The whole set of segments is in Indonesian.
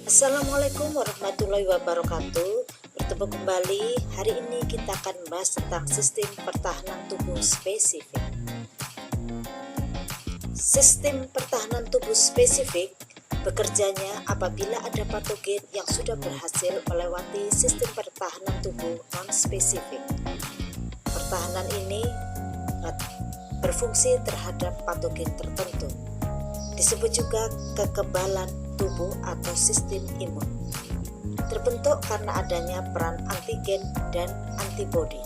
Assalamualaikum warahmatullahi wabarakatuh. Bertemu kembali. Hari ini kita akan membahas tentang sistem pertahanan tubuh spesifik. Sistem pertahanan tubuh spesifik bekerjanya apabila ada patogen yang sudah berhasil melewati sistem pertahanan tubuh non-spesifik. Pertahanan ini berfungsi terhadap patogen tertentu. Disebut juga kekebalan tubuh atau sistem imun. Terbentuk karena adanya peran antigen dan antibodi.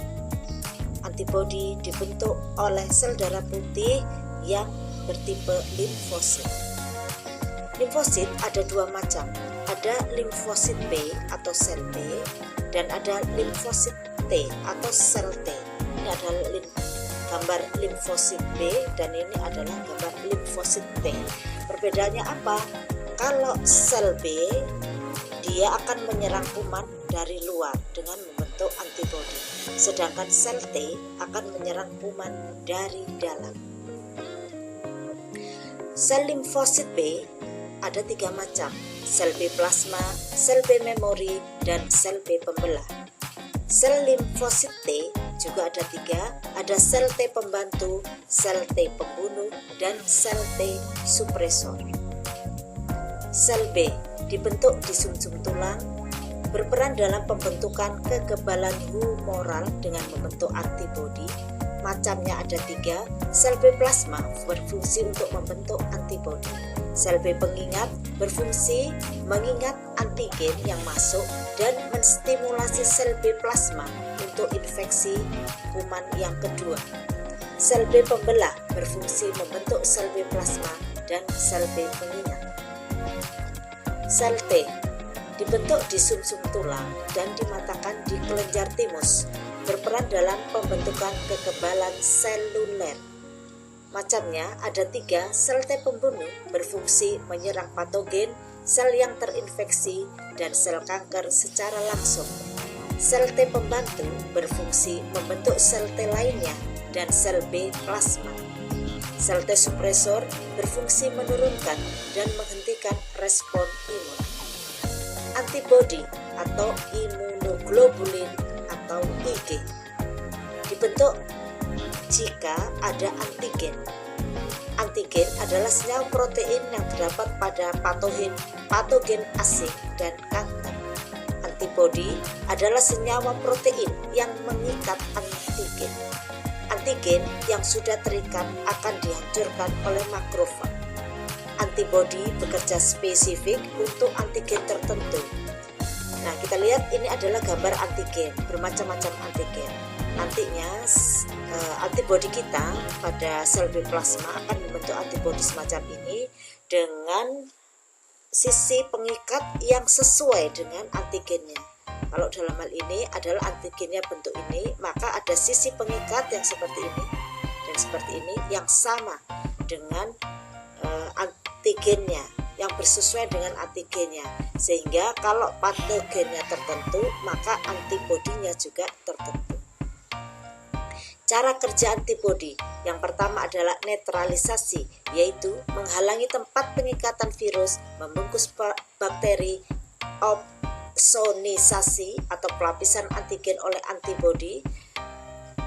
Antibodi dibentuk oleh sel darah putih yang bertipe limfosit. Limfosit ada dua macam, ada limfosit B atau sel B dan ada limfosit T atau sel T. Ini adalah gambar limfosit B dan ini adalah gambar limfosit T. Perbedaannya apa? Kalau sel B dia akan menyerang kuman dari luar dengan membentuk antibodi, sedangkan sel T akan menyerang kuman dari dalam. Sel limfosit B ada tiga macam, sel B plasma, sel B memori, dan sel B pembelah. Sel limfosit T juga ada tiga, ada sel T pembantu, sel T pembunuh, dan sel T supresor. Sel B dibentuk di sumsum tulang, berperan dalam pembentukan kekebalan humoral dengan membentuk antibodi. Macamnya ada tiga, sel B plasma berfungsi untuk membentuk antibodi. Sel B pengingat berfungsi mengingat antigen yang masuk dan menstimulasi sel B plasma untuk infeksi kuman yang kedua. Sel B pembelah berfungsi membentuk sel B plasma dan sel B pengingat. Sel T dibentuk di sumsum tulang dan dimatakan di kelenjar timus, berperan dalam pembentukan kekebalan seluler. Macamnya ada tiga, sel T pembunuh berfungsi menyerang patogen, sel yang terinfeksi, dan sel kanker secara langsung. Sel T pembantu berfungsi membentuk sel T lainnya dan sel B plasma. Sel T supresor berfungsi menurunkan dan menghentikan respon imun. Antibodi atau imunoglobulin atau Ig dibentuk jika ada antigen. Antigen adalah senyawa protein yang terdapat pada patogen asing dan kanker. Antibodi adalah senyawa protein yang mengikat antigen. Antigen yang sudah terikat akan dihancurkan oleh makrofag. Antibodi bekerja spesifik untuk antigen tertentu. Nah, kita lihat ini adalah gambar antigen, bermacam-macam antigen. Nantinya antibodi kita pada sel B plasma akan membentuk antibodi semacam ini dengan sisi pengikat yang sesuai dengan antigennya. Kalau dalam hal ini adalah antigennya bentuk ini, maka ada sisi pengikat yang seperti ini dan seperti ini yang sama dengan antigennya, yang bersesuaian dengan antigennya, sehingga kalau patogennya tertentu maka antibodinya juga tertentu. Cara kerja antibodi yang pertama adalah netralisasi, yaitu menghalangi tempat pengikatan virus, membungkus bakteri, opsonisasi atau pelapisan antigen oleh antibodi,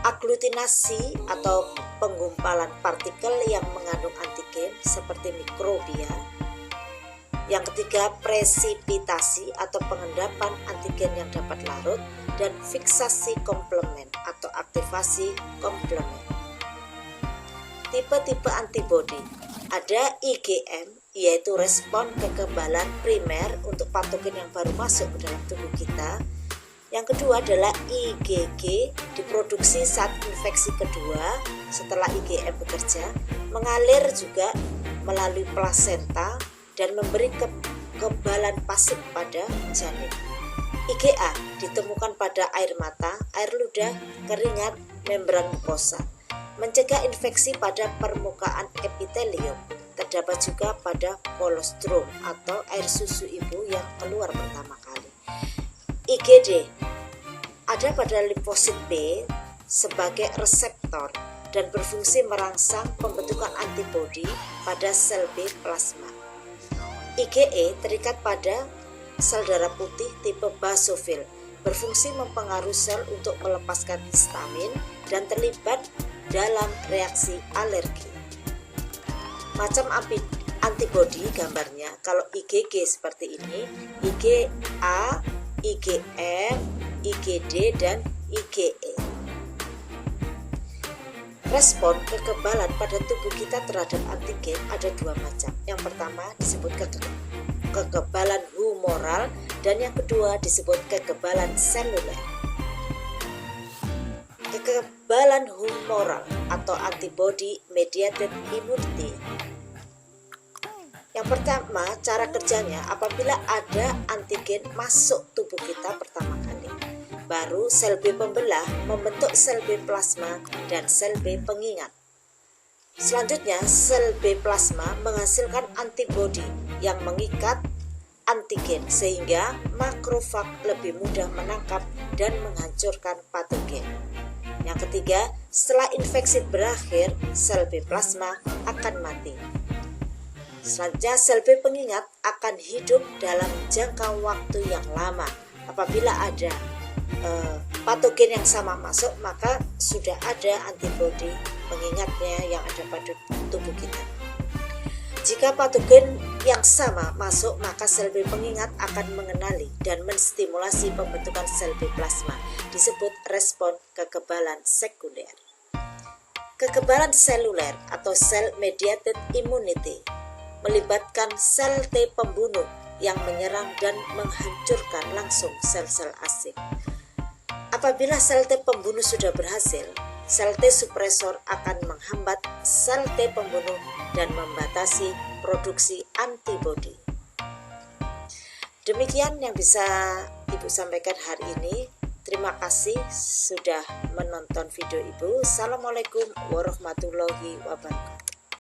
aglutinasi atau penggumpalan partikel yang mengandung antigen seperti mikrobia. Yang ketiga, presipitasi atau pengendapan antigen yang dapat larut, dan fiksasi komplement atau aktivasi komplement. Tipe-tipe antibodi ada IgM, yaitu respon kekebalan primer untuk patogen yang baru masuk ke dalam tubuh kita. Yang kedua adalah IgG, diproduksi saat infeksi kedua setelah IgM bekerja, mengalir juga melalui plasenta dan memberi kekebalan pasif pada janin. IgA ditemukan pada air mata, air ludah, keringat, membran mukosa, mencegah infeksi pada permukaan epitelium. Terdapat juga pada kolostrum atau air susu ibu yang keluar pertama kali. IgD ada pada limfosit B sebagai reseptor dan berfungsi merangsang pembentukan antibodi pada sel B plasma. IgE terikat pada sel darah putih tipe basofil, berfungsi mempengaruhi sel untuk melepaskan histamin dan terlibat dalam reaksi alergi. Macam antibodi gambarnya, kalau IgG seperti ini, IgA, IgM, IgD, dan IgE. Respon kekebalan pada tubuh kita terhadap antigen ada dua macam. Yang pertama disebut kekebalan humoral dan yang kedua disebut kekebalan seluler. Kekebalan humoral atau antibody mediated immunity. Yang pertama, cara kerjanya apabila ada antigen masuk tubuh kita pertama kali, baru sel B pembelah membentuk sel B plasma dan sel B pengingat. Selanjutnya, sel B plasma menghasilkan antibodi yang mengikat antigen sehingga makrofag lebih mudah menangkap dan menghancurkan patogen. Yang ketiga, setelah infeksi berakhir, sel B plasma akan mati. Selanjutnya, sel B pengingat akan hidup dalam jangka waktu yang lama. Apabila ada patogen yang sama masuk, maka sudah ada antibodi pengingatnya yang ada pada tubuh kita. Jika patogen yang sama masuk, maka sel B pengingat akan mengenali dan menstimulasi pembentukan sel B plasma, disebut respon kekebalan sekunder. Kekebalan seluler atau cell mediated immunity melibatkan sel T pembunuh yang menyerang dan menghancurkan langsung sel-sel asing. Apabila sel T pembunuh sudah berhasil, sel T supresor akan menghambat sel T pembunuh dan membatasi produksi antibodi. Demikian yang bisa Ibu sampaikan hari ini. Terima kasih sudah menonton video Ibu. Assalamualaikum warahmatullahi wabarakatuh.